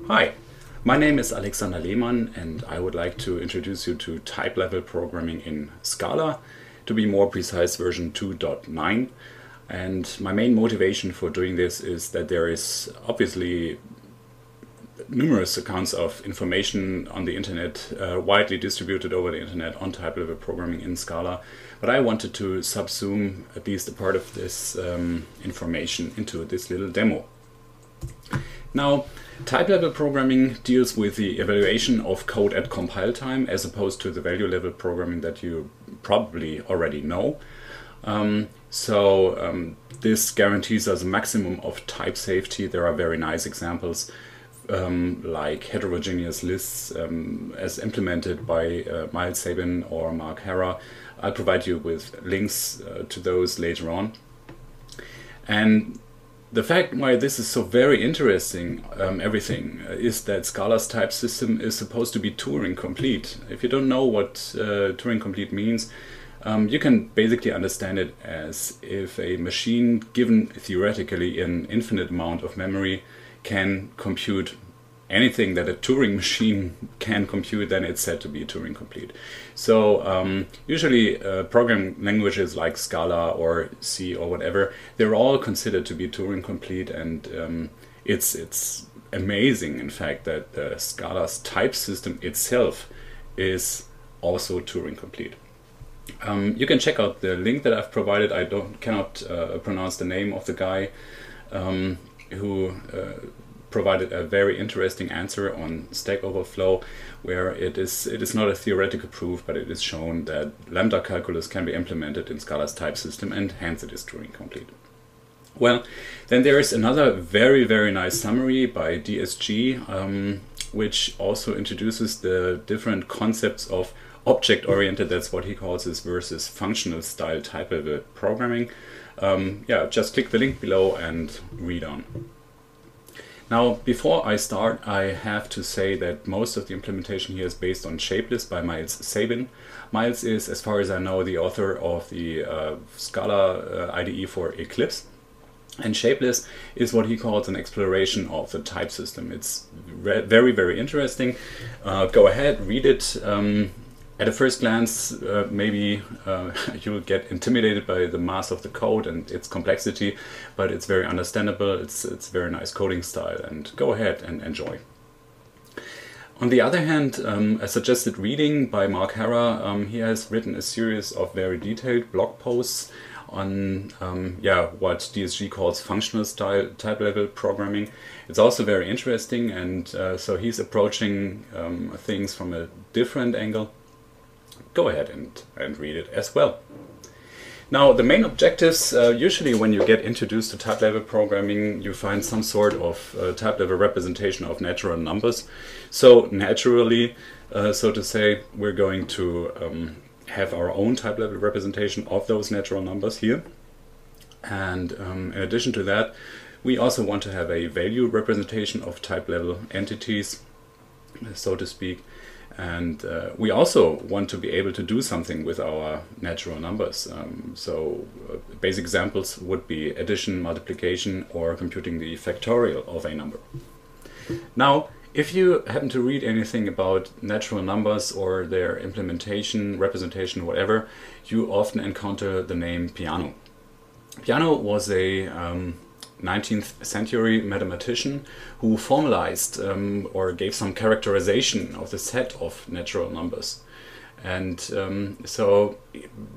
Hi, my name is Alexander Lehmann and I would like to introduce you to type-level programming in Scala, to be more precise version 2.9. And my main motivation for doing this is that there is obviously numerous accounts of information on the internet, widely distributed over the internet on type-level programming in Scala, but I wanted to subsume at least a part of this information into this little demo. Now, type-level programming deals with the evaluation of code at compile time as opposed to the value-level programming that you probably already know. This guarantees us a maximum of type safety. There are very nice examples like heterogeneous lists as implemented by Miles Sabin or Mark Harrer. I'll provide you with links to those later on. And the fact why this is so very interesting, is that Scala's type system is supposed to be Turing complete. If you don't know what Turing complete means, you can basically understand it as if a machine given theoretically an infinite amount of memory can compute anything that a Turing machine can compute, then it's said to be Turing complete. So usually programming languages like Scala or C or whatever, they're all considered to be Turing complete, and it's amazing in fact that Scala's type system itself is also Turing complete. You can check out the link that I've provided. I cannot pronounce the name of the guy who provided a very interesting answer on Stack Overflow, where it is not a theoretical proof, but it is shown that lambda calculus can be implemented in Scala's type system, and hence it is Turing complete. Well, then there is another very, very nice summary by DSG, which also introduces the different concepts of object-oriented, that's what he calls this, versus functional style type-level programming. Just click the link below and read on. Now, before I start, I have to say that most of the implementation here is based on Shapeless by Miles Sabin. Miles is, as far as I know, the author of the Scala IDE for Eclipse. And Shapeless is what he calls an exploration of the type system. It's very, very interesting. Go ahead, read it. At a first glance, maybe you'll get intimidated by the mass of the code and its complexity, but it's very understandable, it's very nice coding style, and go ahead and enjoy. On the other hand, a suggested reading by Mark Harrer, he has written a series of very detailed blog posts on what DSG calls functional style type-level programming. It's also very interesting, and so he's approaching things from a different angle. Go ahead and read it as well. Now, the main objectives, usually when you get introduced to type-level programming, you find some sort of type-level representation of natural numbers. So naturally, so to say, we're going to have our own type-level representation of those natural numbers here. And in addition to that, we also want to have a value representation of type-level entities, so to speak. And we also want to be able to do something with our natural numbers. Basic examples would be addition, multiplication, or computing the factorial of a number. Now, if you happen to read anything about natural numbers or their implementation, representation, whatever, you often encounter the name Peano. Peano was a 19th century mathematician who formalized or gave some characterization of the set of natural numbers. And so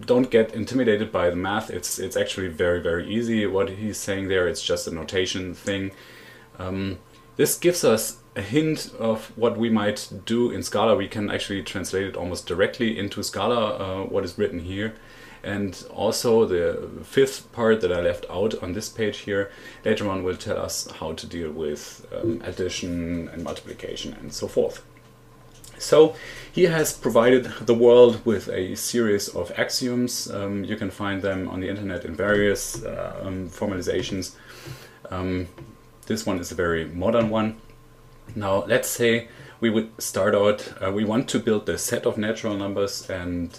don't get intimidated by the math. It's actually very, very easy. What he's saying there, it's just a notation thing. This gives us a hint of what we might do in Scala. We can actually translate it almost directly into Scala, what is written here. And also the fifth part that I left out on this page here, later on will tell us how to deal with addition and multiplication and so forth. So he has provided the world with a series of axioms. You can find them on the internet in various formalizations. This one is a very modern one. Now let's say we would start out, we want to build the set of natural numbers, and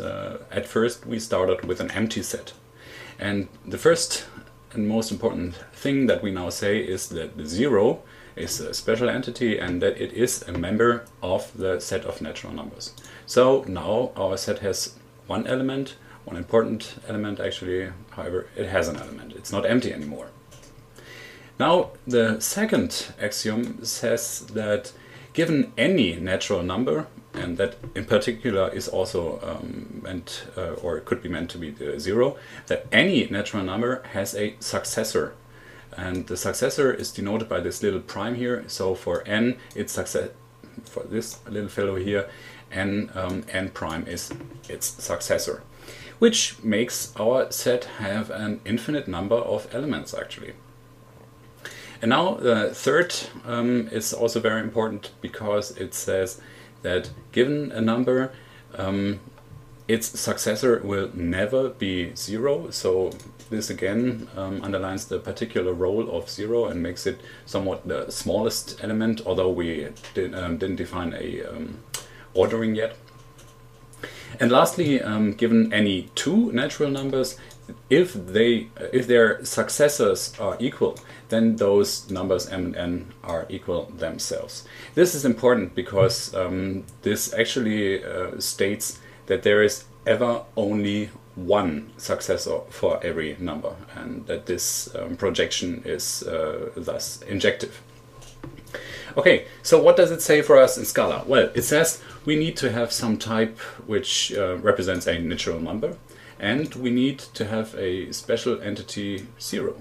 at first we started with an empty set. And the first and most important thing that we now say is that the 0 is a special entity and that it is a member of the set of natural numbers. So now our set has one element, one important element actually, however, it has an element. It's not empty anymore. Now the second axiom says that given any natural number, and that in particular is also meant or could be meant to be the 0, that any natural number has a successor. And the successor is denoted by this little prime here. So for n, it's for this little fellow here, n prime is its successor, which makes our set have an infinite number of elements actually. And now the third is also very important because it says that given a number, its successor will never be 0. So this again underlines the particular role of 0 and makes it somewhat the smallest element, although we didn't define a ordering yet. And lastly, given any two natural numbers, if their successors are equal, then those numbers m and n are equal themselves. This is important because this actually states that there is ever only one successor for every number, and that this projection is thus injective. Okay, so what does it say for us in Scala? Well, it says we need to have some type which represents a natural number, and we need to have a special entity 0.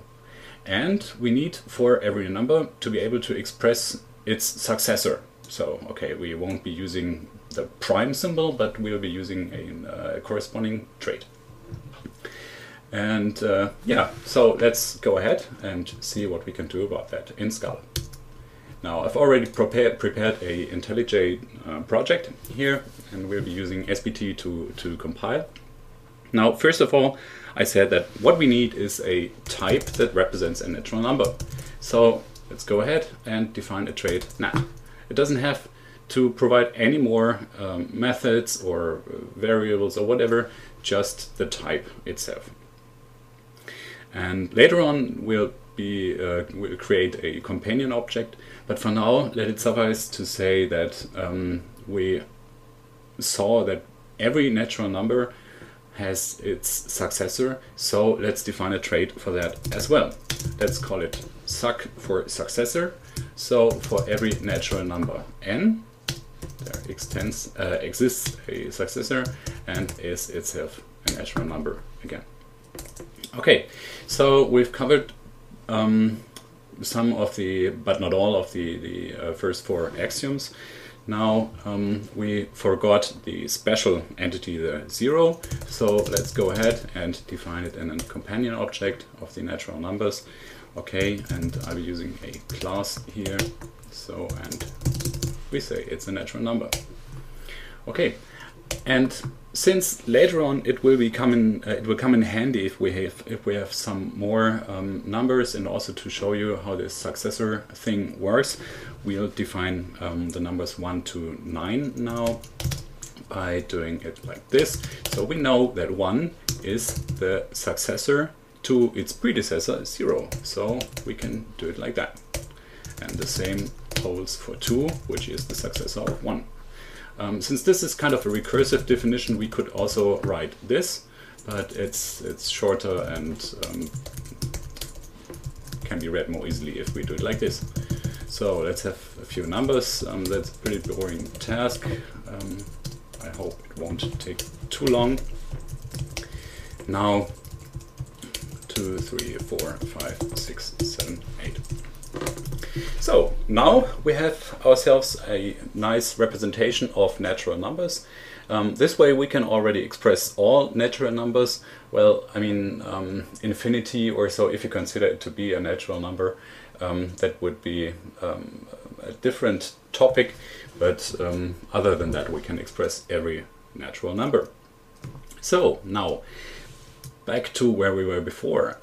And we need for every number to be able to express its successor. So, okay, we won't be using the prime symbol, but we'll be using a corresponding trait. And yeah, so let's go ahead and see what we can do about that in Scala. Now, I've already prepared a IntelliJ project here, and we'll be using SBT to compile. Now, first of all, I said that what we need is a type that represents a natural number. So let's go ahead and define a trait nat. It doesn't have to provide any more methods or variables or whatever, just the type itself. And later on we'll create a companion object, but for now let it suffice to say that we saw that every natural number has its successor, so let's define a trait for that as well. Let's call it suc for successor. So for every natural number n, there exists a successor and is itself a natural number again. Okay, so we've covered some of the, but not all of the first 4 axioms. Now we forgot the special entity, the 0, so let's go ahead and define it in a companion object of the natural numbers. Okay, and I'll be using a class here, so, and we say it's a natural number. Okay, and since later on it will come in handy if we have some more numbers, and also to show you how this successor thing works, we'll define the numbers 1 to 9 now by doing it like this. So we know that 1 is the successor to its predecessor 0, so we can do it like that. And the same holds for 2, which is the successor of 1. Since this is kind of a recursive definition, we could also write this, but it's shorter and can be read more easily if we do it like this. So let's have a few numbers. That's a pretty boring task. I hope it won't take too long. Now 2, 3, 4, 5, 6, 7, 8. So now we have ourselves a nice representation of natural numbers. This way we can already express all natural numbers. Well, I mean infinity or so, if you consider it to be a natural number, that would be a different topic, but other than that we can express every natural number. So now back to where we were before.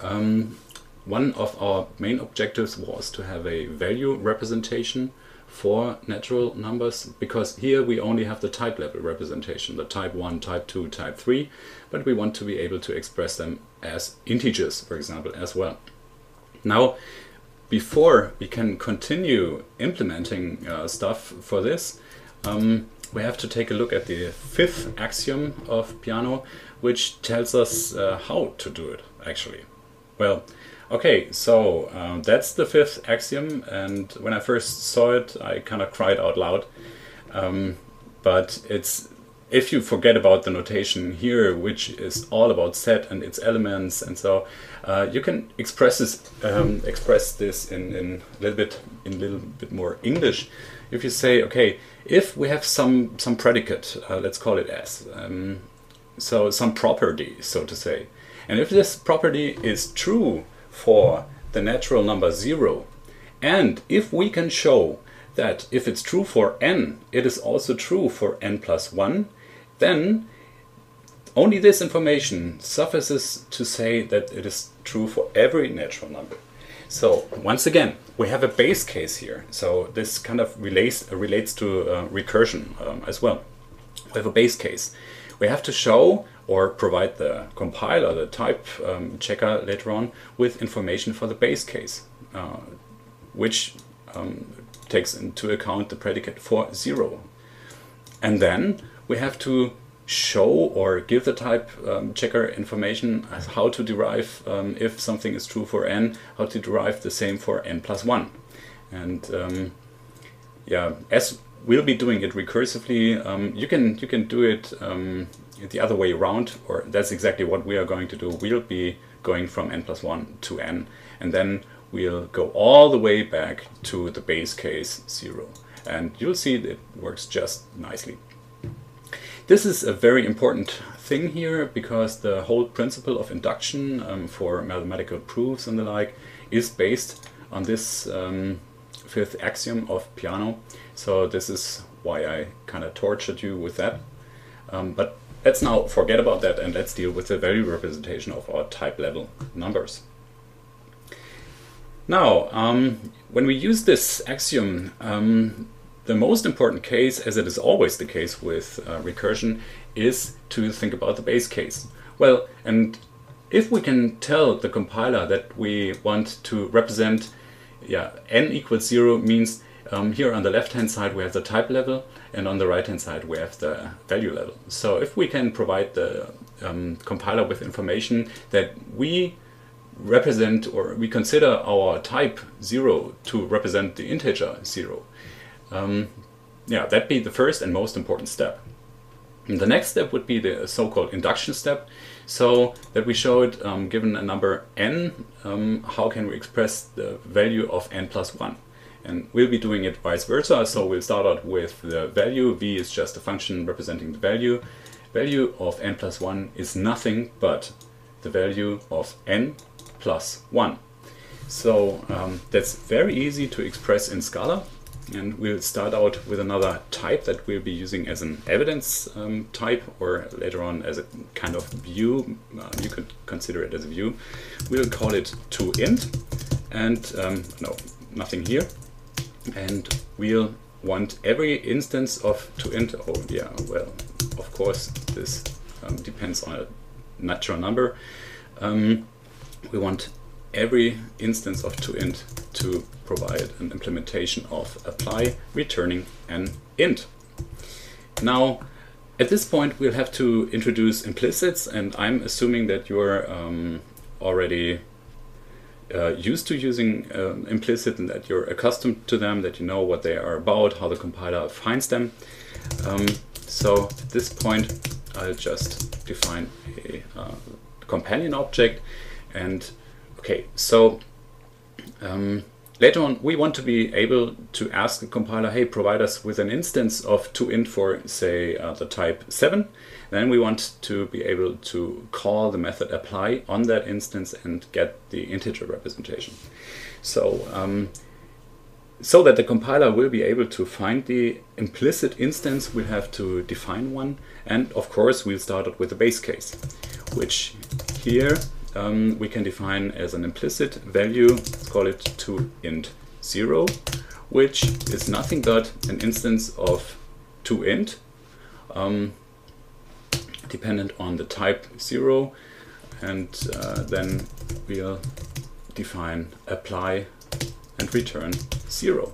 One of our main objectives was to have a value representation for natural numbers, because here we only have the type level representation, the type 1, type 2, type 3, but we want to be able to express them as integers, for example, as well. Now, before we can continue implementing stuff for this, we have to take a look at the fifth axiom of Peano, which tells us how to do it, actually. Well, okay, so that's the fifth axiom, and when I first saw it, I kind of cried out loud. But if you forget about the notation here, which is all about set and its elements, and so you can express this in a little bit more English. If you say, okay, if we have some predicate, let's call it S, so some property, so to say, and if this property is true for the natural number 0, and if we can show that if it's true for n, it is also true for n plus 1, then only this information suffices to say that it is true for every natural number. So once again, we have a base case here. So this kind of relates to recursion as well. We have a base case. We have to show or provide the compiler, the type checker later on, with information for the base case, which takes into account the predicate for 0. And then we have to show or give the type checker information as how to derive, if something is true for n, how to derive the same for n plus 1. And yeah, as we'll be doing it recursively, you can do it the other way around, or that's exactly what we are going to do. We'll be going from n plus 1 to n, and then we'll go all the way back to the base case 0. And you'll see it works just nicely. This is a very important thing here, because the whole principle of induction for mathematical proofs and the like is based on this fifth axiom of Peano. So this is why I kind of tortured you with that. But let's now forget about that and let's deal with the value representation of our type level numbers. Now, when we use this axiom, the most important case, as it is always the case with recursion, is to think about the base case. Well, and if we can tell the compiler that we want to represent, n equals 0 means here on the left-hand side we have the type level, and on the right-hand side we have the value level. So if we can provide the compiler with information that we represent, or we consider our type 0 to represent the integer 0, that'd be the first and most important step. And the next step would be the so-called induction step, so that we showed, given a number n, how can we express the value of n plus 1. And we'll be doing it vice versa, so we'll start out with the value. V is just a function representing the value. Value of n plus 1 is nothing but the value of n plus 1. So that's very easy to express in Scala. And we'll start out with another type that we'll be using as an evidence type, or later on as a kind of view. You could consider it as a view. We'll call it toInt, and no, nothing here. And we'll want every instance of toInt. Oh yeah, well, of course this depends on a natural number. We want every instance of toInt to provide an implementation of apply, returning an int. Now, at this point, we'll have to introduce implicits, and I'm assuming that you're already used to using implicit, and that you're accustomed to them, that you know what they are about, how the compiler finds them. So at this point, I'll just define a companion object. And okay, so later on we want to be able to ask the compiler, hey, provide us with an instance of toInt for, say, the type 7. Then we want to be able to call the method apply on that instance and get the integer representation. So so that the compiler will be able to find the implicit instance, we'll have to define one. And of course we'll start out with the base case, which here we can define as an implicit value. Let's call it toInt 0, which is nothing but an instance of toInt, dependent on the type 0, and then we'll define apply and return 0.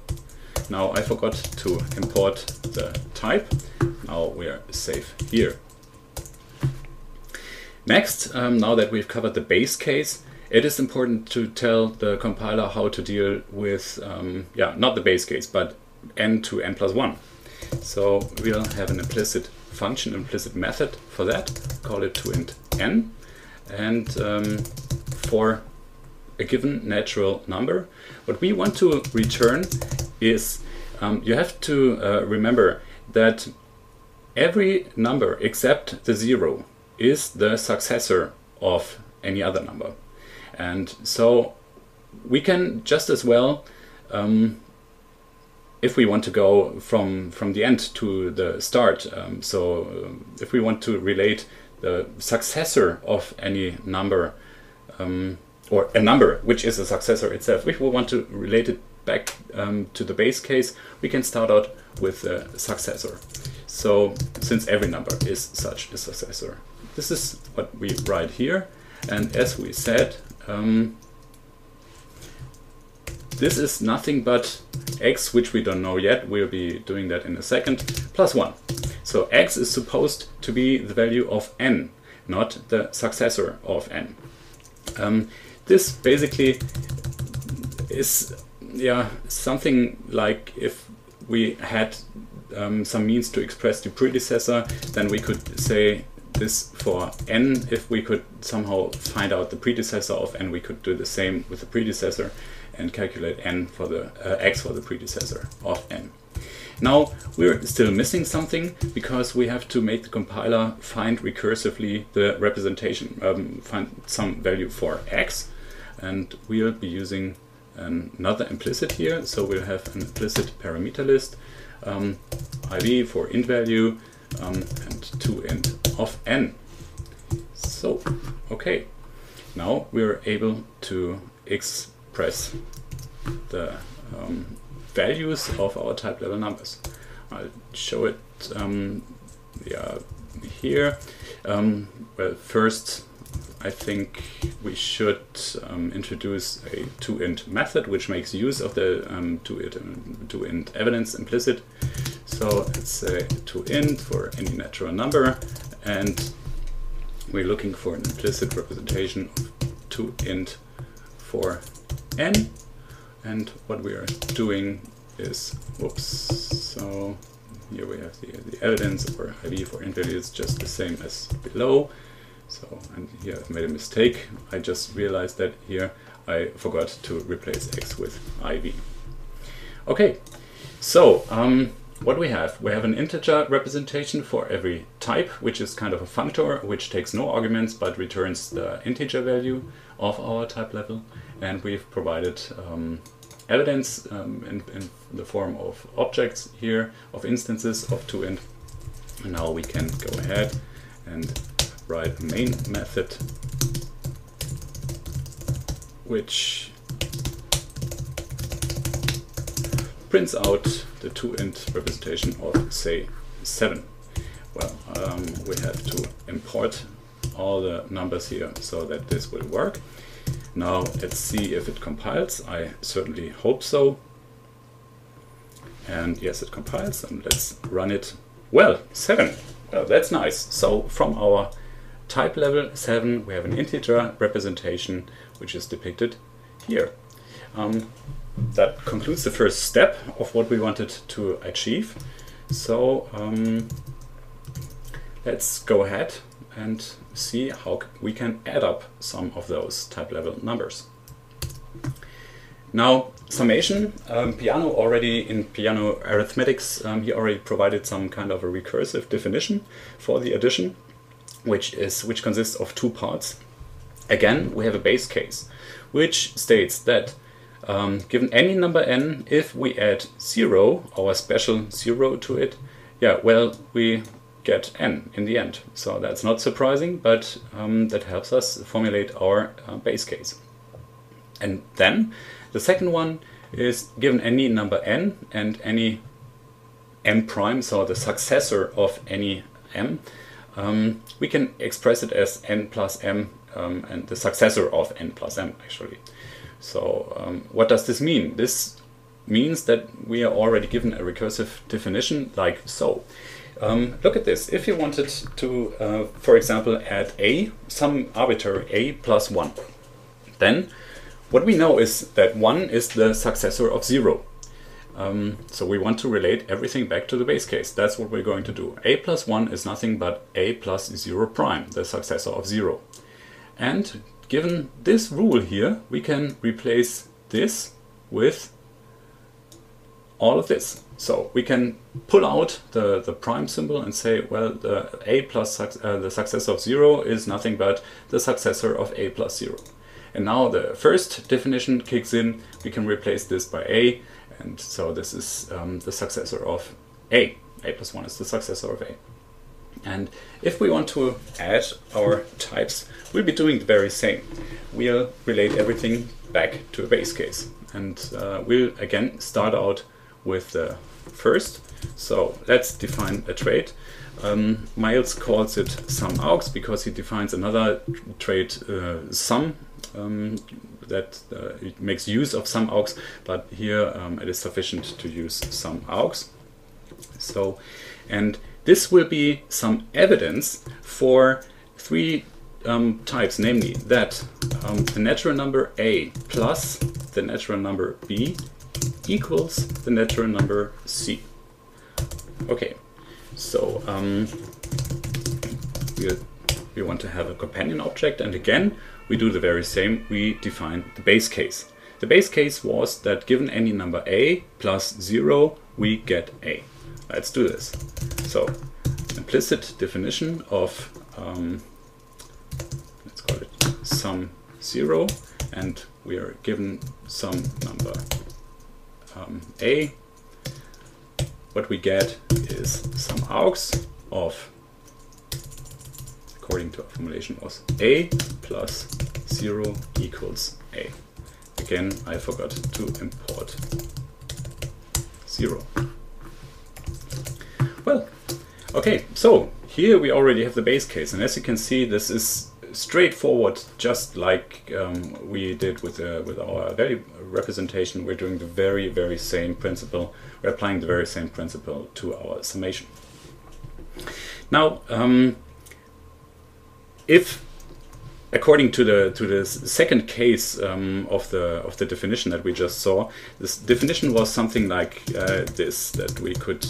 Now I forgot to import the type. Now we are safe here. Next, now that we've covered the base case, it is important to tell the compiler how to deal with, not the base case, but n to n plus 1. So we'll have an implicit function, implicit method for that, call it toInt n, and for a given natural number, what we want to return is, you have to remember that every number except the 0 is the successor of any other number. And so we can just as well, if we want to go from the end to the start, if we want to relate the successor of any number, or a number which is a successor itself, if we want to relate it back to the base case, we can start out with a successor. So since every number is such a successor, this is what we write here. And as we said, this is nothing but x, which we don't know yet, we'll be doing that in a second, plus 1. So x is supposed to be the value of n, not the successor of n. This basically is something like if we had some means to express the predecessor, then we could say this for n. If we could somehow find out the predecessor of n, we could do the same with the predecessor and calculate n for the x for the predecessor of n. Now we're still missing something, because we have to make the compiler find recursively the representation, find some value for x, and we'll be using another implicit here. So we'll have an implicit parameter list, iv for int value, and toInt of n. So, okay, now we're able to express the values of our type level numbers. I'll show it here. Well, first I think we should introduce a toInt method which makes use of the toInt evidence implicit. So let's say toInt for any natural number, and we're looking for an implicit representation of toInt for n. And what we are doing is, so here we have the evidence, or iv for int value is just the same as below. So, and here I've made a mistake. I just realized that here I forgot to replace x with iv. Okay, so what we have an integer representation for every type, which is kind of a functor, which takes no arguments but returns the integer value of our type level. And we've provided evidence in the form of objects here, of instances of toInt. And now we can go ahead and write a main method which prints out the toInt representation of, say, 7. Well, we have to import all the numbers here so that this will work. Now let's see if it compiles. I certainly hope so. And yes, it compiles, and let's run it. Well, 7. Well, that's nice. So from our type level 7, we have an integer representation which is depicted here. That concludes the first step of what we wanted to achieve. So let's go ahead and see how we can add up some of those type level numbers. Now, summation, Peano already, in Peano arithmetics, he already provided some kind of a recursive definition for the addition, which consists of 2 parts. Again, we have a base case, which states that given any number n, if we add 0, our special 0 to it, well, we get n in the end. So that's not surprising, but that helps us formulate our base case. And then the second one is given any number n and any m prime, so the successor of any m, we can express it as n plus m, and the successor of n plus m actually. So what does this mean? This means that we are already given a recursive definition like so. Look at this. If you wanted to, for example, add some arbitrary a plus 1, then what we know is that 1 is the successor of 0. So we want to relate everything back to the base case. That's what we're going to do. A plus 1 is nothing but a plus 0 prime, the successor of 0. And given this rule here, we can replace this with all of this. So we can pull out the prime symbol and say, well, the a plus the successor of 0 is nothing but the successor of a plus 0. And now the first definition kicks in. We can replace this by a, and so this is the successor of a. A plus 1 is the successor of a. And if we want to add our types, we'll be doing the very same. We'll relate everything back to a base case. And we'll again start out with the first. So let's define a trait. Miles calls it Sum-Aux because he defines another trait, sum, that it makes use of Sum-Aux, but here it is sufficient to use Sum-Aux. So, and this will be some evidence for three types, namely that the natural number a plus the natural number b equals the natural number c. Okay, so we want to have a companion object, and again we do the very same. We define the base case. The base case was that given any number a plus 0, we get a. Let's do this. So, implicit definition of, let's call it sum 0, and we are given some number a. What we get is Sum-Aux of, according to our formulation, was a plus 0 equals a. Again, I forgot to import 0. Well, okay, so here we already have the base case, and as you can see, this is straightforward, just like we did with our value representation. We're doing the very same principle. We're applying the very same principle to our summation. Now, if according to the second case of the definition that we just saw, this definition was something like this, that we could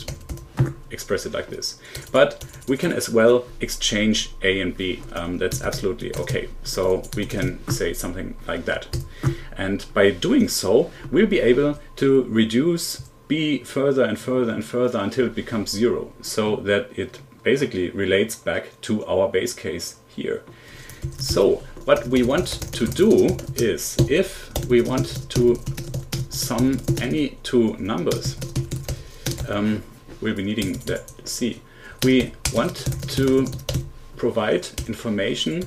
express it like this. But we can as well exchange a and b. That's absolutely okay. So we can say something like that. And by doing so, we'll be able to reduce b further and further and further until it becomes 0, so that it basically relates back to our base case here. So what we want to do is, if we want to sum any two numbers, we'll be needing that c. We want to provide information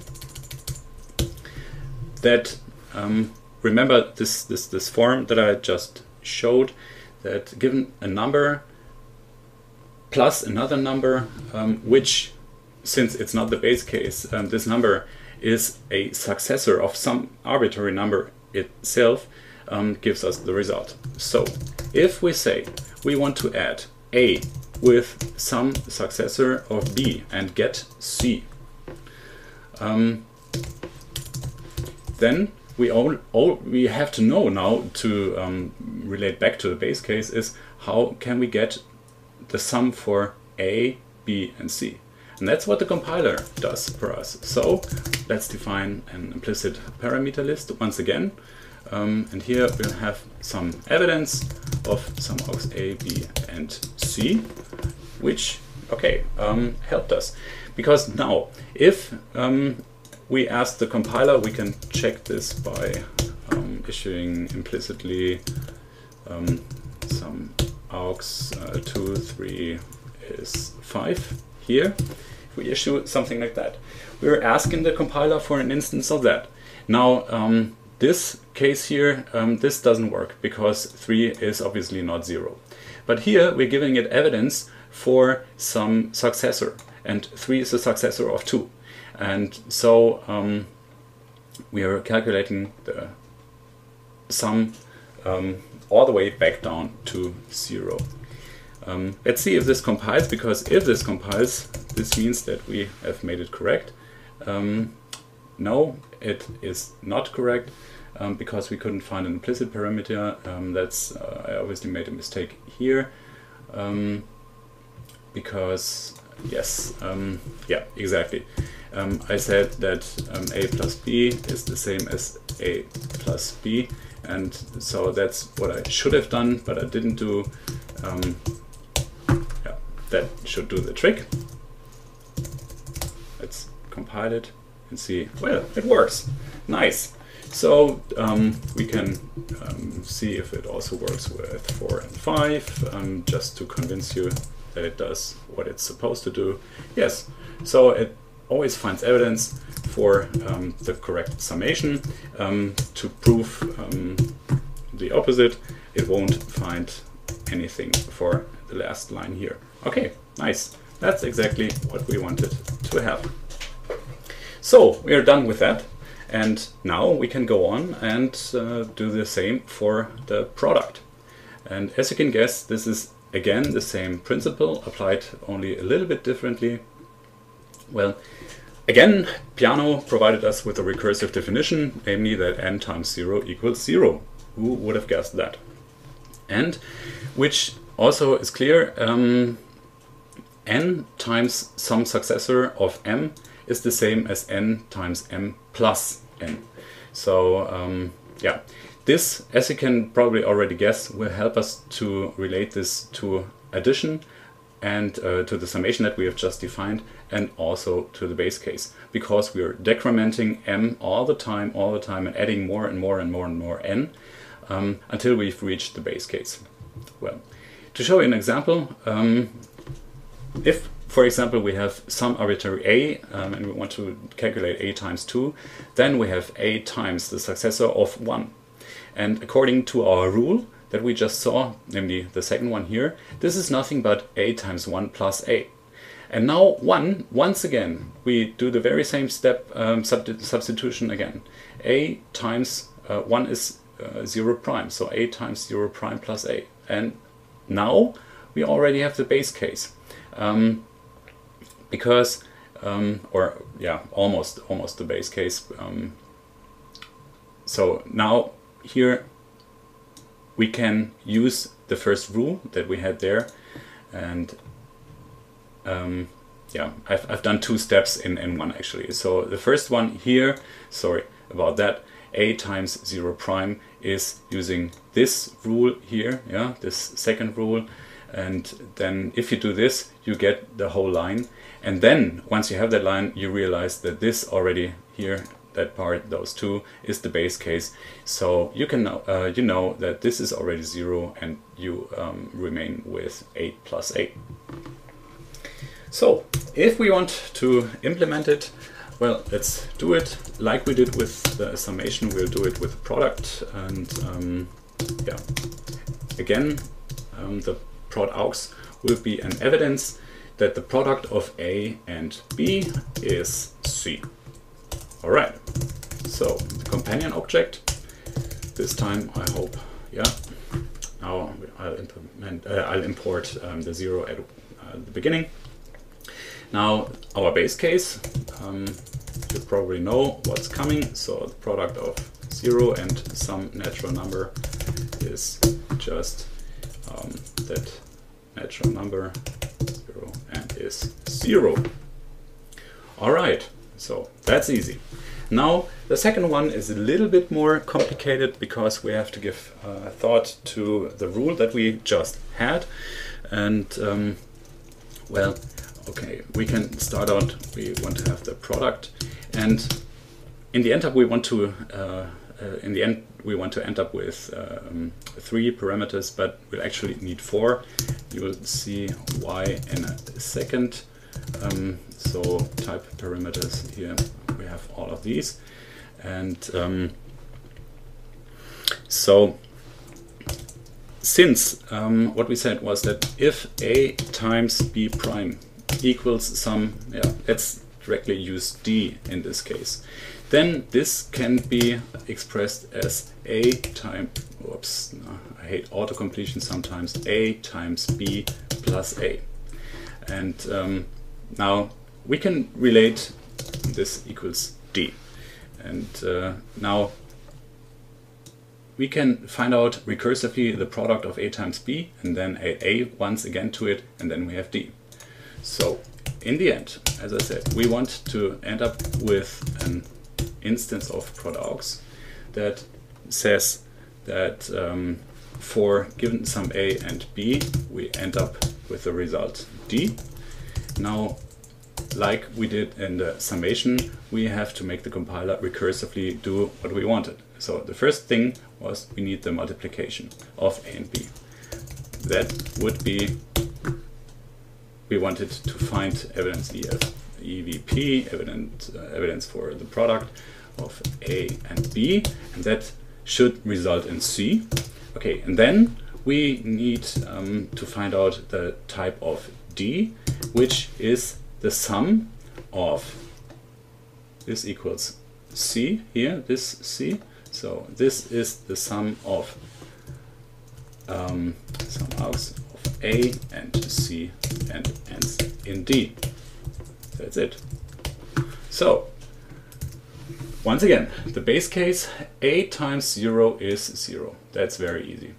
that, remember this form that I just showed, that given a number plus another number, which, since it's not the base case, this number is a successor of some arbitrary number itself, gives us the result. So if we say we want to add a with some successor of b and get c, then we have to know now, to relate back to the base case, is how can we get the sum for a, b and c. And that's what the compiler does for us. So let's define an implicit parameter list once again. And here we'll have some evidence of Sum-Aux a, b and c, which, okay, helped us. Because now, if we ask the compiler, we can check this by issuing implicitly Sum-Aux 2, 3 is 5 here. If we issue something like that, we're asking the compiler for an instance of that. Now, this case here, this doesn't work because 3 is obviously not 0. But here we're giving it evidence for some successor, and 3 is the successor of 2. And so we are calculating the sum all the way back down to 0. Let's see if this compiles, because if this compiles, this means that we have made it correct. No, it is not correct, because we couldn't find an implicit parameter. I obviously made a mistake here, because yes, yeah, exactly. I said that a plus b is the same as a plus b, and so that's what I should have done, but I didn't do. Yeah, that should do the trick. Let's compile it and see. Well, it works. Nice. So we can see if it also works with 4 and 5, just to convince you that it does what it's supposed to do. Yes, so it always finds evidence for the correct summation. To prove the opposite, it won't find anything for the last line here. Okay, nice. That's exactly what we wanted to have. So we are done with that. And now we can go on and do the same for the product. And as you can guess, this is again the same principle applied only a little bit differently. Well, again, Peano provided us with a recursive definition, namely that n times 0 equals 0. Who would have guessed that? And which also is clear, n times some successor of m is the same as n times m plus n. So yeah, this, as you can probably already guess, will help us to relate this to addition and to the summation that we have just defined, and also to the base case, because we are decrementing m all the time, and adding more and more and more and more n until we've reached the base case. Well, to show you an example, if for example we have some arbitrary a and we want to calculate a times 2, then we have a times the successor of 1. And according to our rule that we just saw, namely the second one here, this is nothing but a times 1 plus a. And now once again, we do the very same step, substitution again. A times 1 is 0 prime, so a times 0 prime plus a. And now we already have the base case. Because, or yeah, almost the base case. So now here we can use the first rule that we had there, and yeah, I've done 2 steps in one actually. So the first one here, sorry about that, a times 0 prime is using this rule here, yeah, this second rule, and then if you do this, you get the whole line. And then once you have that line, you realize that this already here, that part, those 2, is the base case. So you can you know that this is already 0, and you remain with 8 plus 8. So if we want to implement it, well, let's do it like we did with the summation. We'll do it with the product, and yeah, again, the prod aux will be an evidence that the product of A and B is C. All right, so the companion object, this time I hope, yeah, now I'll import the 0 at the beginning. Now our base case, you probably know what's coming, so the product of 0 and some natural number is just that natural number 0 and is 0. All right, so that's easy. Now the second one is a little bit more complicated, because we have to give thought to the rule that we just had. And well, okay, we can start out, we want to have the product, and in the end we want to end up with 3 parameters, but we'll actually need 4. You will see why in a second. So type parameters here, we have all of these, and so since what we said was that if a times b prime equals some, yeah, let's directly use d in this case, then this can be expressed as a times, whoops, no, I hate auto-completion sometimes, a times b plus a. And now we can relate this equals d. And now we can find out recursively the product of a times b, and then add a once again to it, and then we have d. So in the end, as I said, we want to end up with an instance of Prodox that says that for given sum a and b, we end up with the result d. Now, like we did in the summation, we have to make the compiler recursively do what we wanted. So the first thing was we need the multiplication of a and b. That would be, we wanted to find evidence EVP, evidence for the product of a and b, and that should result in c. Okay, and then we need to find out the type of d, which is the sum of, this equals c here, this c. So this is the sum of sum args of a and c and ends in d. That's it. So once again, the base case, a times 0 is 0. That's very easy.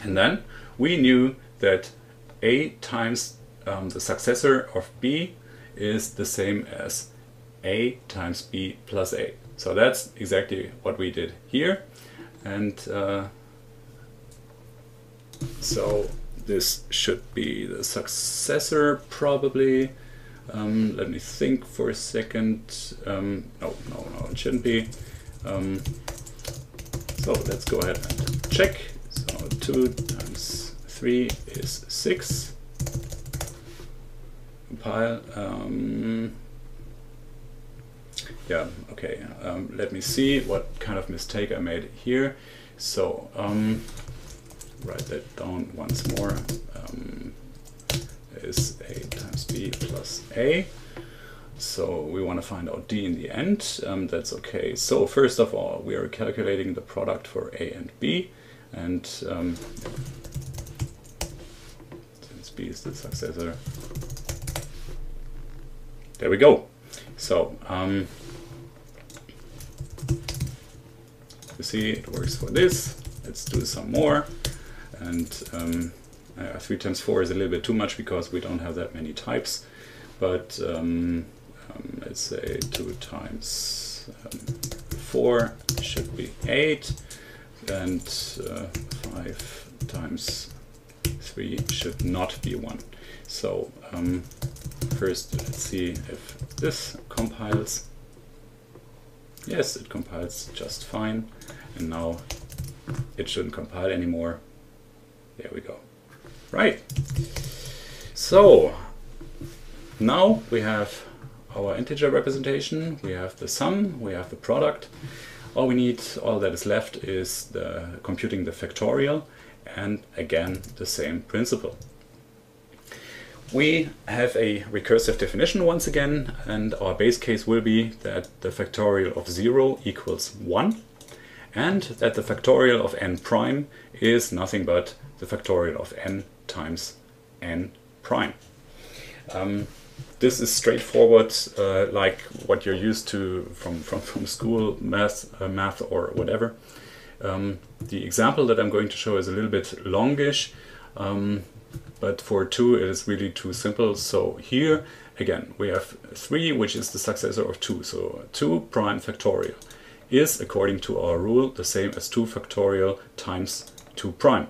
And then we knew that a times the successor of b is the same as a times b plus a. So that's exactly what we did here. And so this should be the successor probably. Let me think for a second. No, it shouldn't be. So let's go ahead and check. So 2 times 3 is 6. Compile. Yeah, okay. Let me see what kind of mistake I made here. So write that down once more. Is a times b plus a. So we want to find out d in the end. That's okay. So first of all, we are calculating the product for a and b, and since b is the successor, there we go. So you see it works for this. Let's do some more. And 3 times 4 is a little bit too much because we don't have that many types, but let's say 2 times 4 should be 8, and 5 times 3 should not be 1. So first let's see if this compiles. Yes, it compiles just fine, and now it shouldn't compile anymore. There we go. Right. So now we have our integer representation, we have the sum, we have the product. All that is left is computing the factorial, and again the same principle. We have a recursive definition once again, and our base case will be that the factorial of 0 equals 1, and that the factorial of n prime is nothing but the factorial of n times n prime. This is straightforward, like what you're used to from school, math or whatever. The example that I'm going to show is a little bit longish, but for 2 it is really too simple. So here again we have 3, which is the successor of 2. So 2 prime factorial is, according to our rule, the same as 2 factorial times 2 prime.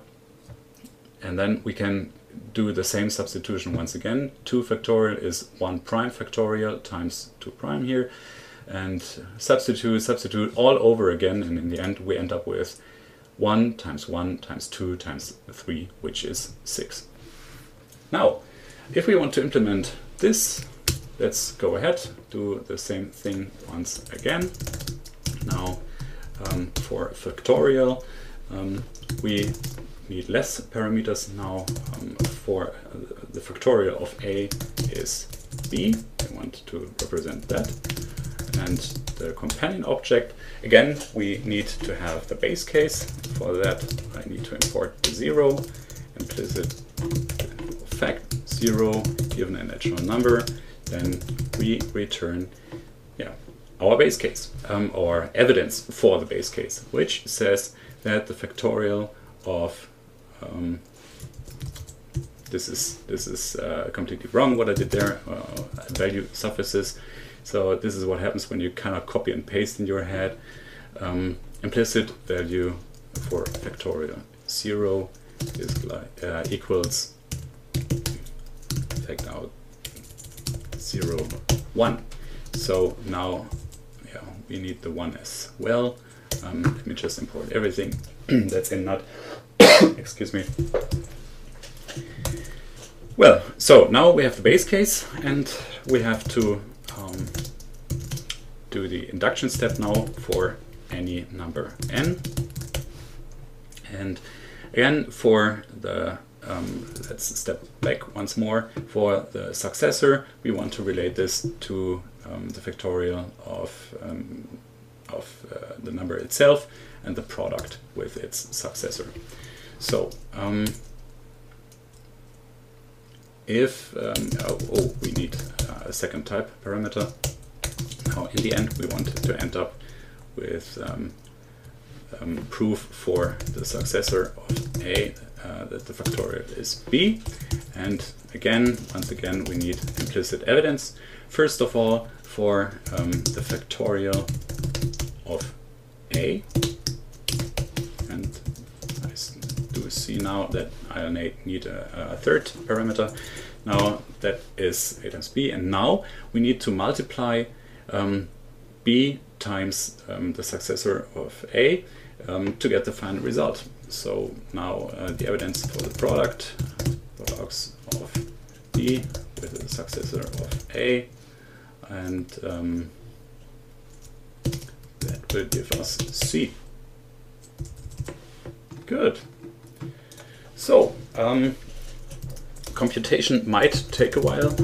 And then we can do the same substitution once again. 2 factorial is 1 prime factorial times 2 prime here, and substitute all over again, and in the end we end up with 1 times 2 times 3, which is 6. Now, if we want to implement this, let's go ahead, do the same thing once again. Now, for factorial, we need less parameters now. For the factorial of a is b. I want to represent that. And the companion object, again, we need to have the base case. For that, I need to import the 0, implicit fact 0, given a natural number. Then we return our base case, or evidence for the base case, which says that the factorial of this is completely wrong what I did there, value suffices. So this is what happens when you cannot copy and paste in your head. Implicit value for factorial 0 is equals fact out 0, 1. So now we need the 1 as well. Let me just import everything that's in nut. Excuse me. Well, so now we have the base case, and we have to do the induction step now for any number n. And again, for the let's step back once more. For the successor, we want to relate this to the factorial of the number itself and the product with its successor. So if we need a second type parameter. Now in the end we want to end up with proof for the successor of A that the factorial is B. And again, once again, we need implicit evidence. First of all, for the factorial of A, and I do see now that I need a third parameter. Now that is A times B, and now we need to multiply B times the successor of A to get the final result. So now the evidence for the products of B with the successor of A, and that will give us C. Good. So computation might take a while.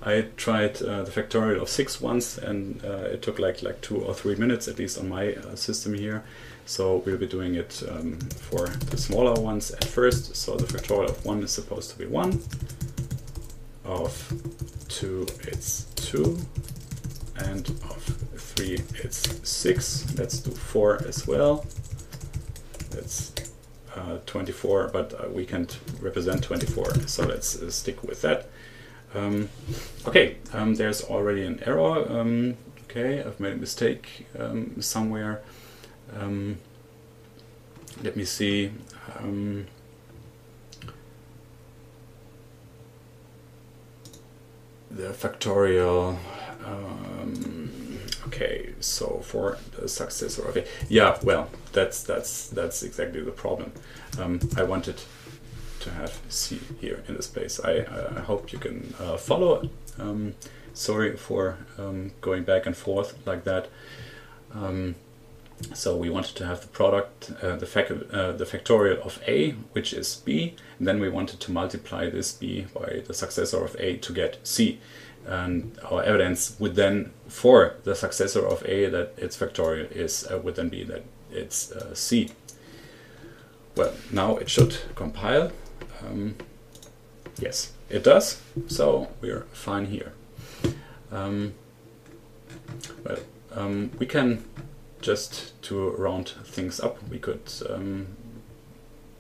I tried the factorial of 6 once, and it took like 2 or 3 minutes, at least on my system here. So we'll be doing it for the smaller ones at first. So the factorial of 1 is supposed to be 1, of 2 it's 2, and of 3 it's 6. Let's do 4 as well. That's 24, but we can't represent 24, so let's stick with that. Okay, there's already an error. Okay, I've made a mistake somewhere. Let me see. The factorial. Okay, so for the successor. Okay, yeah. Well, that's exactly the problem. I wanted to have C here in this place. I hope you can follow. Sorry for going back and forth like that. So we wanted to have the product, the factorial of A, which is B, and then we wanted to multiply this B by the successor of A to get C. And our evidence would then, for the successor of A that its factorial is, would then be that it's C. Well, now it should compile. Yes, it does, so we're fine here. We can, just to round things up, we could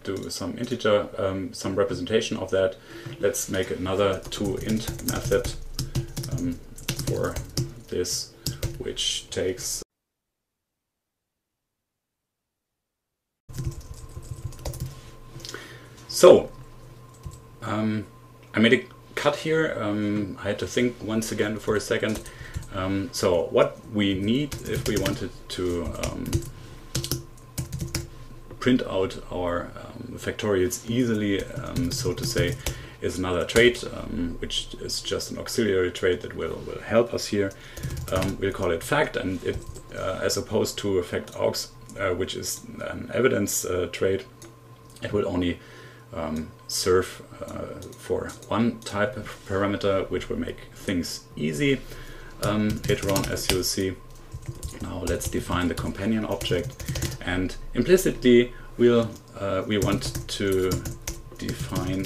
do some integer, some representation of that. Let's make another toInt method for this, which takes so I made a cut here. I had to think once again for a second. So what we need if we wanted to print out our factorials easily, so to say, is another trait, which is just an auxiliary trait that will help us here. We'll call it fact, and it, as opposed to a fact aux, which is an evidence trait, it will only serve for one type of parameter, which will make things easy. later on, as you'll see. Now let's define the companion object, and implicitly we want to define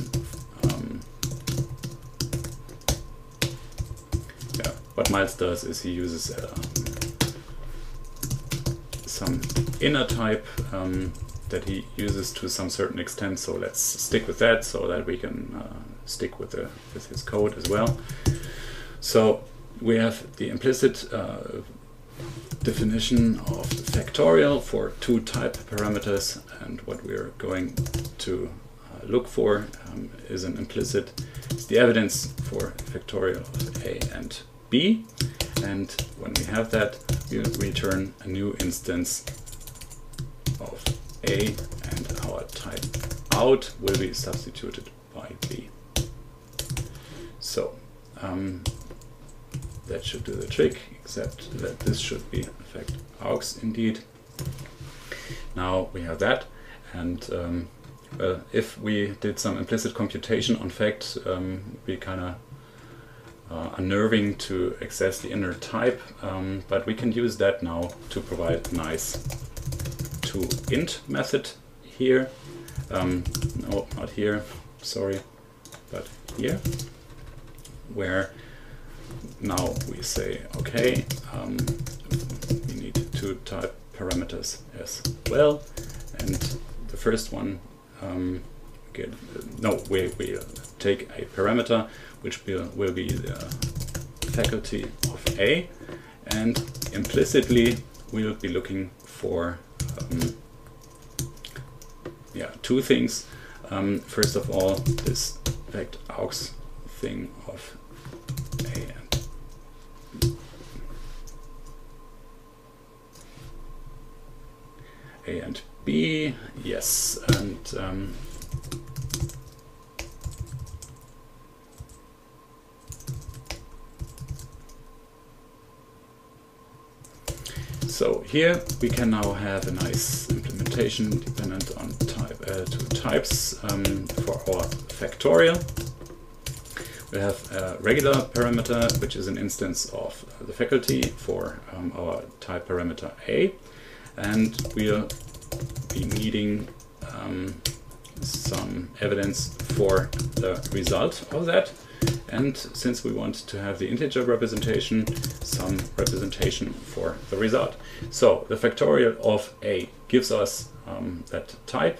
what Miles does is he uses some inner type that he uses to some certain extent. So let's stick with that, so that we can stick with his code as well. So we have the implicit definition of factorial for two type parameters, and what we're going to look for is an implicit, is the evidence for factorial of A and B, and when we have that, we return a new instance of A, and our type out will be substituted by B. So that should do the trick, except that this should be fact aux indeed. Now we have that, and if we did some implicit computation on fact, we kind of unnerving to access the inner type, but we can use that now to provide a nice toInt method here. No, not here, sorry, but here, where now we say, okay, we need two type parameters as well, and the first one we take a parameter which will be the faculty of A, and implicitly we'll be looking for two things. First of all, this fact aux thing of A and B, yes, and so here we can now have a nice implementation dependent on two types for our factorial. We have a regular parameter, which is an instance of the faculty for our type parameter A, and we'll be needing some evidence for the result of that. And since we want to have the integer representation, some representation for the result. So the factorial of A gives us that type,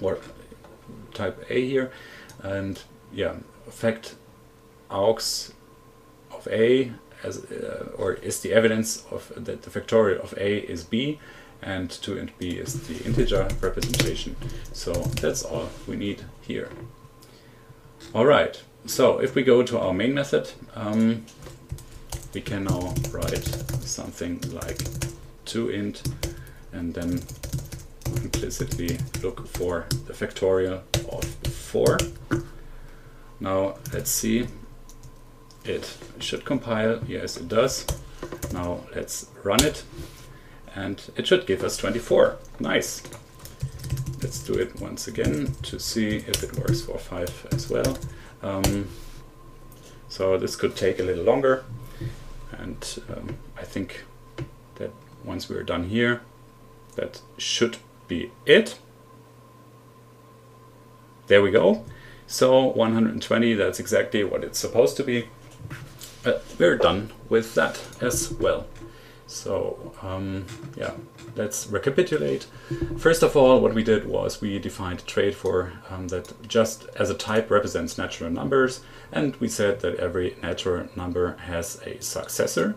or type A here, and yeah, fact aux of A as or is the evidence of that the factorial of A is B, and toInt B is the integer representation. So that's all we need here. All right. So if we go to our main method, we can now write something like toInt and then implicitly look for the factorial of 4. Now let's see, it should compile. Yes, it does. Now let's run it, and it should give us 24. Nice. Let's do it once again to see if it works for 5 as well. So this could take a little longer, and I think that once we're done here, that should be it. There we go. So 120, that's exactly what it's supposed to be. We're done with that as well. So yeah, let's recapitulate. First of all, what we did was we defined a trait for that just as a type represents natural numbers, and we said that every natural number has a successor.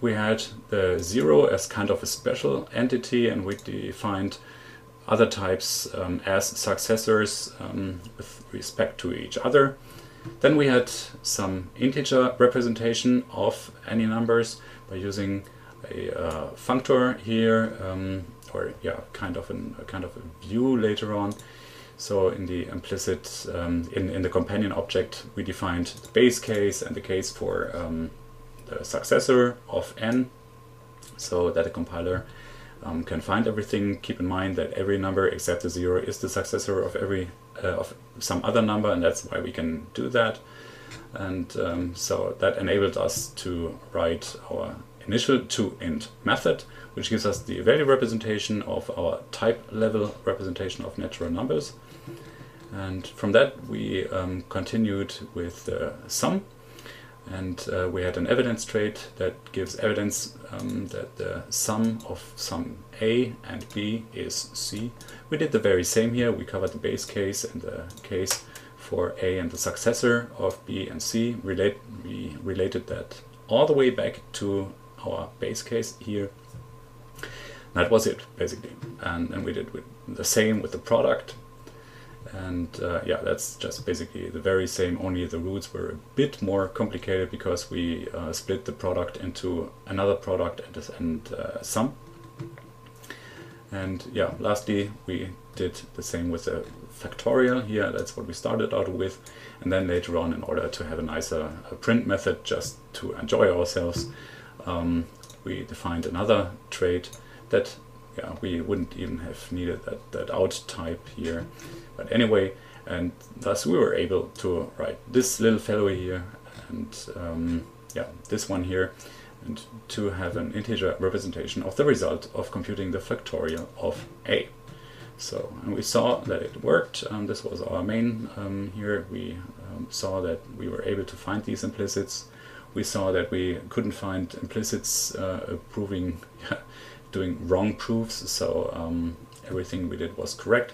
We had the 0 as kind of a special entity, and we defined other types as successors with respect to each other. Then we had some integer representation of any numbers by using a functor here, or yeah, kind of a view later on. So in the implicit in the companion object, we defined the base case and the case for the successor of n, so that the compiler can find everything. Keep in mind that every number except the 0 is the successor of every of some other number, and that's why we can do that. And so that enabled us to write our initial toInt method, which gives us the value representation of our type level representation of natural numbers. And from that we continued with the sum, and we had an evidence trait that gives evidence that the sum of sum A and B is C. We did the very same here. We covered the base case and the case for A and the successor of B and C. We related that all the way back to our base case here. That was it, basically. And then we did the same with the product. And yeah, that's just basically the very same, only the roots were a bit more complicated because we split the product into another product and sum. And yeah, lastly, we did the same with the factorial here. That's what we started out with. And then later on, in order to have a nicer print method, just to enjoy ourselves, we defined another trait that, yeah, we wouldn't even have needed that out type here. But anyway, and thus we were able to write this little fellow here, and yeah, this one here, and to have an integer representation of the result of computing the factorial of A. So, and we saw that it worked. This was our main here. We saw that we were able to find these implicits. We saw that we couldn't find implicits proving, doing wrong proofs, so everything we did was correct.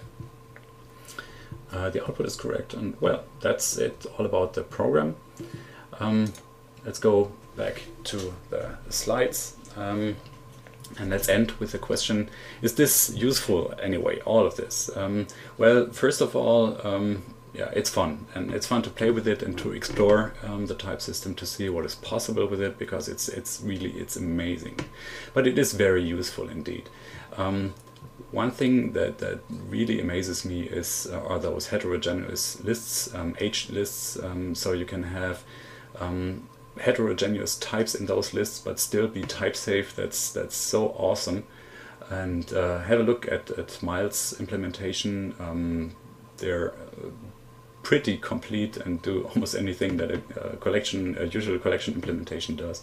The output is correct, and well, that's it all about the program. Let's go back to the slides, and let's end with the question, is this useful anyway, all of this? Well, first of all, yeah, it's fun, and it's fun to play with it and to explore the type system to see what is possible with it, because it's really amazing. But it is very useful indeed. One thing that really amazes me are those heterogeneous lists, H lists, so you can have heterogeneous types in those lists but still be type safe. That's so awesome. And have a look at Miles' implementation. They're pretty complete and do almost anything that a usual collection implementation does.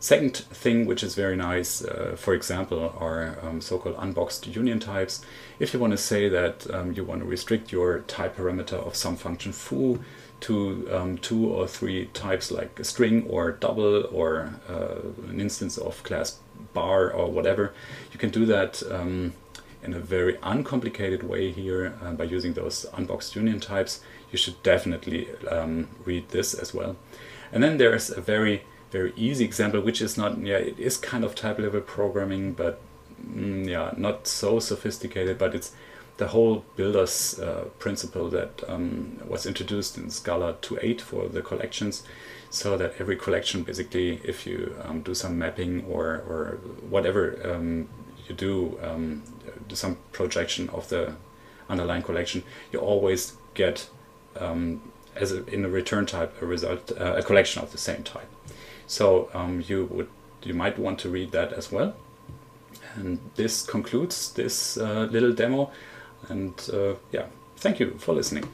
Second thing which is very nice, for example, are so-called unboxed union types. If you want to say that you want to restrict your type parameter of some function foo to 2 or 3 types, like a string or double or an instance of class bar or whatever, you can do that in a very uncomplicated way here by using those unboxed union types. You should definitely read this as well. And then there's a very easy example, which is not, yeah, it is kind of type level programming, but yeah, not so sophisticated, but it's the whole builder's principle that was introduced in Scala 2.8 for the collections, so that every collection, basically, if you do some mapping or whatever you do some projection of the underlying collection, you always get in a return type a collection of the same type. So you might want to read that as well. And this concludes this little demo. And yeah, thank you for listening.